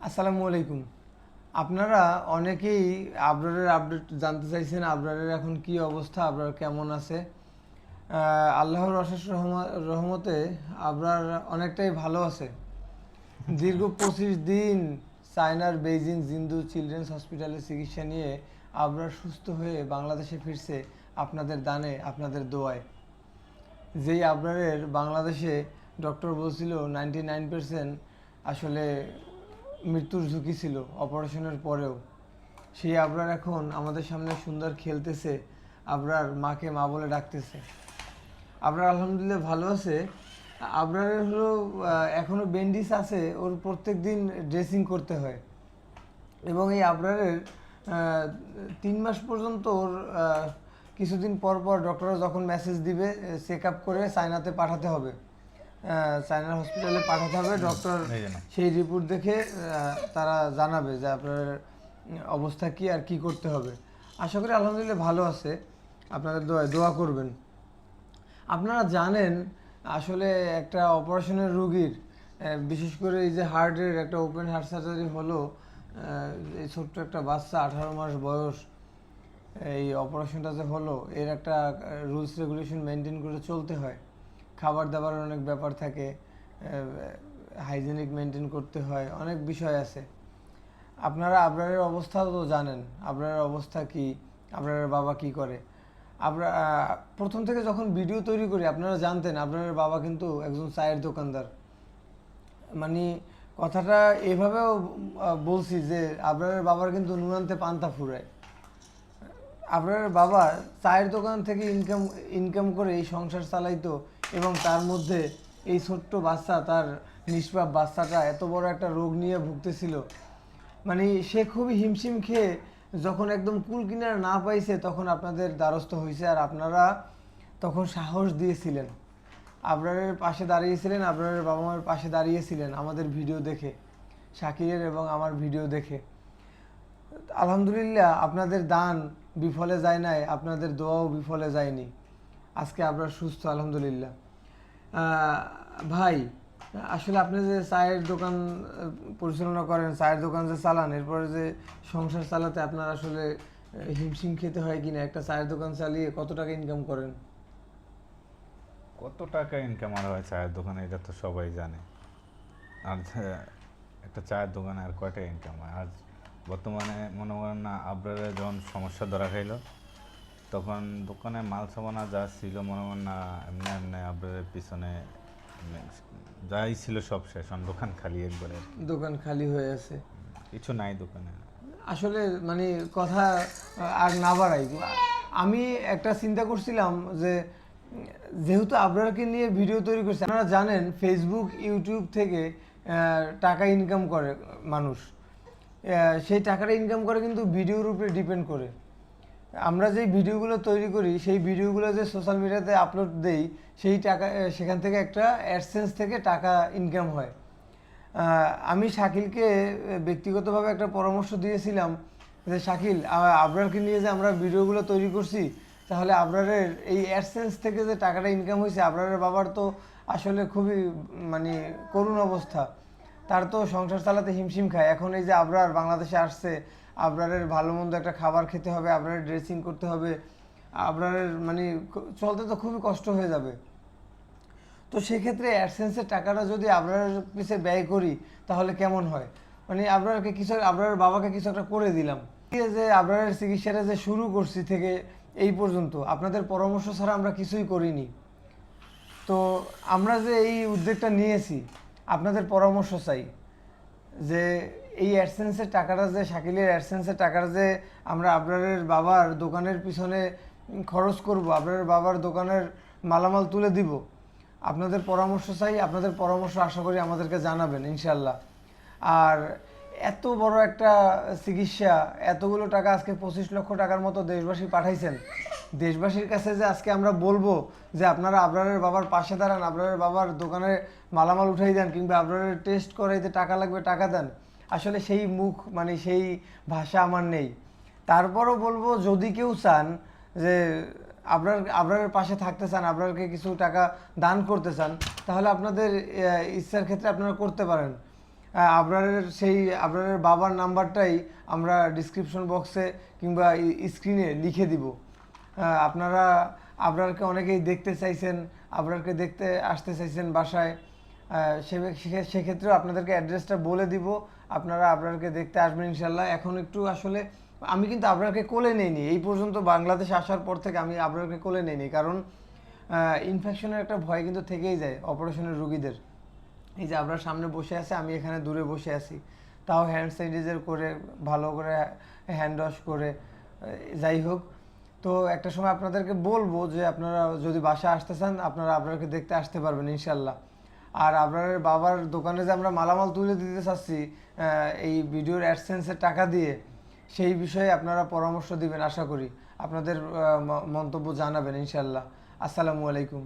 আসসালামু আলাইকুম। আপনারা অনেকেই আবরারের আপডেট জানতে চাইছেন, আবরারের এখন কি অবস্থা, আবরার কেমন আছে। আল্লাহর অশেষ রহমতে আবরার অনেকটাই ভালো আছে। দীর্ঘ 25 দিন চায়নার বেইজিং জিন্দু চিলড্রেন্স হসপিটালে চিকিৎসা নিয়ে আবরার সুস্থ হয়ে বাংলাদেশে ফিরছে আপনাদের দানে, আপনাদের দোয়ায়। যেই আবরারের বাংলাদেশে ডক্টর বলছিল 99% আসলে মৃত্যুর ঝুঁকি ছিল অপারেশনের পরেও, সেই আবরার এখন আমাদের সামনে সুন্দর খেলতেছে, আবরার মাকে মা বলে ডাকতেছে। আবরার আলহামদুলিল্লাহ ভালো আছে। আবরারের হলো এখনও ব্যান্ডিজ আছে, ওর প্রত্যেক দিন ড্রেসিং করতে হয় এবং এই আবরারের 3 মাস পর্যন্ত ওর কিছুদিন পর পর ডক্টররা যখন মেসেজ দিবে চেক আপ করে চায়নাতে পাঠাতে হবে, চায়নার হসপিটালে পাঠাতে হবে। ডক্টর সেই রিপোর্ট দেখে তারা জানাবে যে আপনার অবস্থা কি আর কি করতে হবে। আশা করি আলহামদুলিল্লাহ ভালো আছে, আপনাদের দোয়া করবেন। আপনারা জানেন আসলে একটা অপারেশনের রুগীর, বিশেষ করে এই যে হার্টের একটা ওপেন হার্ট সার্জারি হলো, এই ছোট্ট একটা বাচ্চা 18 মাস বয়স, এই অপারেশনটা যে হলো এর একটা রুলস রেগুলেশন মেনটেন করে চলতে হয়। খাবার দাবারের অনেক ব্যাপার থাকে, হাইজেনিক মেনটেন করতে হয়, অনেক বিষয় আছে। আপনারা আবরারের অবস্থাও তো জানেন, আবরারের অবস্থা কি, আবরারের বাবা কি করে। আমরা প্রথম থেকে যখন ভিডিও তৈরি করি আপনারা জানতেন আবরারের বাবা কিন্তু একজন চায়ের দোকানদার। মানে কথাটা এভাবেও বলছি যে আবরারের বাবার কিন্তু নুন আনতে পান্তা ফুরায়। আপনার বাবা চায়ের দোকান থেকে ইনকাম করে এই সংসার চালাইতো, এবং তার মধ্যে এই ছোট্ট বাচ্চা, তার নিষ্পাপ বাচ্চাটা এত বড় একটা রোগ নিয়ে ভুগতেছিল। মানে সে খুবই হিমশিম খেয়ে যখন একদম কুল কিনারা না পাইছে তখন আপনাদের দ্বারস্থ হয়েছে, আর আপনারা তখন সাহস দিয়েছিলেন, আবরারের পাশে দাঁড়িয়েছিলেন, আবরারের বাবা মার পাশে দাঁড়িয়েছিলেন আমাদের ভিডিও দেখে, শাকিরের এবং আমার ভিডিও দেখে। আলহামদুলিল্লাহ আপনাদের দান বিফলে যায় নাই, আপনাদের দোয়াও বিফলে যায়নি। আজকে আপনারা সুস্থ আলহামদুলিল্লাহ। ভাই, আসলে আপনি যে চায়ের দোকান পরিচালনা করেন, চায়ের দোকান যে চালান, এরপরে যে সংসার চালাতে আপনার আসলে হিমশিম খেতে হয় কিনা, একটা চায়ের দোকান চালিয়ে কত টাকা ইনকাম করেন? কত টাকা ইনকাম আর হয় চায়ের দোকানে, এটা তো সবাই জানে। আর একটা চায়ের দোকানে আর কয়টা ইনকাম হয়? আজ বর্তমানে মনে করেন না, আবরারে যখন সমস্যা ধরা খাইল তখন দোকানে মাল সামানা যা ছিল মনে করেন না, এমনি এমনি আবরারের পিছনে যাই ছিল সব শেষ, দোকান খালি একবারে। দোকান খালি হয়ে আছে, কিছু নাই দোকানে। আসলে মানে কথা আর না বাড়াই, আমি একটা চিন্তা করছিলাম যে যেহেতু আবরারকে নিয়ে ভিডিও তৈরি করছে, আপনারা জানেন ফেসবুক ইউটিউব থেকে টাকা ইনকাম করে মানুষ, সেই টাকাটা ইনকাম করে কিন্তু ভিডিওর উপরে ডিপেন্ড করে। আমরা যেই ভিডিওগুলো তৈরি করি সেই ভিডিওগুলো যে সোশ্যাল মিডিয়াতে আপলোড দেই, সেই টাকা সেখান থেকে একটা অ্যাডসেন্স থেকে টাকা ইনকাম হয়। আমি শাকিলকে ব্যক্তিগতভাবে একটা পরামর্শ দিয়েছিলাম যে শাকিল, আবরারকে নিয়ে যে আমরা ভিডিওগুলো তৈরি করছি, তাহলে আবরারের এই অ্যাডসেন্স থেকে যে টাকাটা ইনকাম হয়েছে, আবরারের বাবার তো আসলে খুবই মানে করুণ অবস্থা, তার তো সংসার চালাতে হিমশিম খায়। এখন এই যে আবরার বাংলাদেশে আসছে, আবরারের ভালো মন্দ একটা খাবার খেতে হবে, আবরারের ড্রেসিং করতে হবে, আবরারের মানে চলতে তো খুবই কষ্ট হয়ে যাবে। তো সেক্ষেত্রে অ্যাডসেন্সের টাকাটা যদি আবরারের পিছে ব্যয় করি তাহলে কেমন হয়? মানে আবরারকে কিছু, আবরারের বাবাকে কিছু একটা করে দিলাম, এই যে আবরারের চিকিৎসাটা যে শুরু করছি থেকে এই পর্যন্ত আপনাদের পরামর্শ ছাড়া আমরা কিছুই করিনি। তো আমরা যে এই উদ্যোগটা নিয়েছি, আপনাদের পরামর্শ চাই যে এই অ্যাডসেন্সের টাকাটা, যে শাকিলের অ্যাডসেন্সের টাকাটা যে আমরা আবরারের বাবার দোকানের পিছনে খরচ করব, আবরারের বাবার দোকানের মালামাল তুলে দিব, আপনাদের পরামর্শ চাই। আপনাদের পরামর্শ আশা করি আমাদেরকে জানাবেন ইনশাল্লাহ। আর এত বড় একটা চিকিৎসা, এতগুলো টাকা, আজকে 25 লক্ষ টাকার মতো দেশবাসী পাঠাইছেন, দেশবাসীর কাছে যে আজকে আমরা বলবো যে আপনারা আবরারের বাবার পাশে দাঁড়ান, আবরারের বাবার দোকানে মালামাল উঠাই দেন, কিংবা আবরারের টেস্ট করাইতে টাকা লাগবে টাকা দেন, আসলে সেই মুখ মানে সেই ভাষা আমার নেই। তারপরও বলবো, যদি কেউ চান যে আবরারের পাশে থাকতে চান, আবরারকে কিছু টাকা দান করতে চান, তাহলে আপনাদের ইচ্ছার ক্ষেত্রে আপনারা করতে পারেন। আবরারের আবরারের বাবার নাম্বারটাই আমরা ডিসক্রিপশন বক্সে কিংবা স্ক্রিনে লিখে দিব। আপনারা আবরারকে অনেকেই দেখতে চাইছেন, আবরারকে দেখতে আসতে চাইছেন বাসায়, সেক্ষেত্রেও আপনাদেরকে অ্যাড্রেসটা বলে দিব। আপনারা আবরারকে দেখতে আসবেন ইনশাল্লাহ। এখন একটু আসলে আমি কিন্তু আবরারকে কোলে নেইনি এই পর্যন্ত, বাংলাদেশে আসার পর থেকে আমি আবরারকে কোলে নেইনি, কারণ ইনফেকশনের একটা ভয় কিন্তু থেকেই যায় অপারেশনের রুগীদের। এই যে আবরার সামনে বসে আছে, আমি এখানে দূরে বসে আছি, তাও হ্যান্ড স্যানিটাইজার করে ভালো করে হ্যান্ড ওয়াশ করে, যাই হোক। তো একটা সময় আপনাদেরকে বলবো যে আপনারা যদি বাসায় আসতে চান আপনারা আবরারকে দেখতে আসতে পারবেন ইনশাল্লাহ। আর আবরারের বাবার দোকানে যে আমরা মালামাল তুলে দিতে চাচ্ছি এই ভিডিওর অ্যাডসেন্সের টাকা দিয়ে, সেই বিষয়ে আপনারা পরামর্শ দিবেন, আশা করি আপনাদের মন্তব্য জানাবেন ইনশাল্লাহ। আসসালামু আলাইকুম।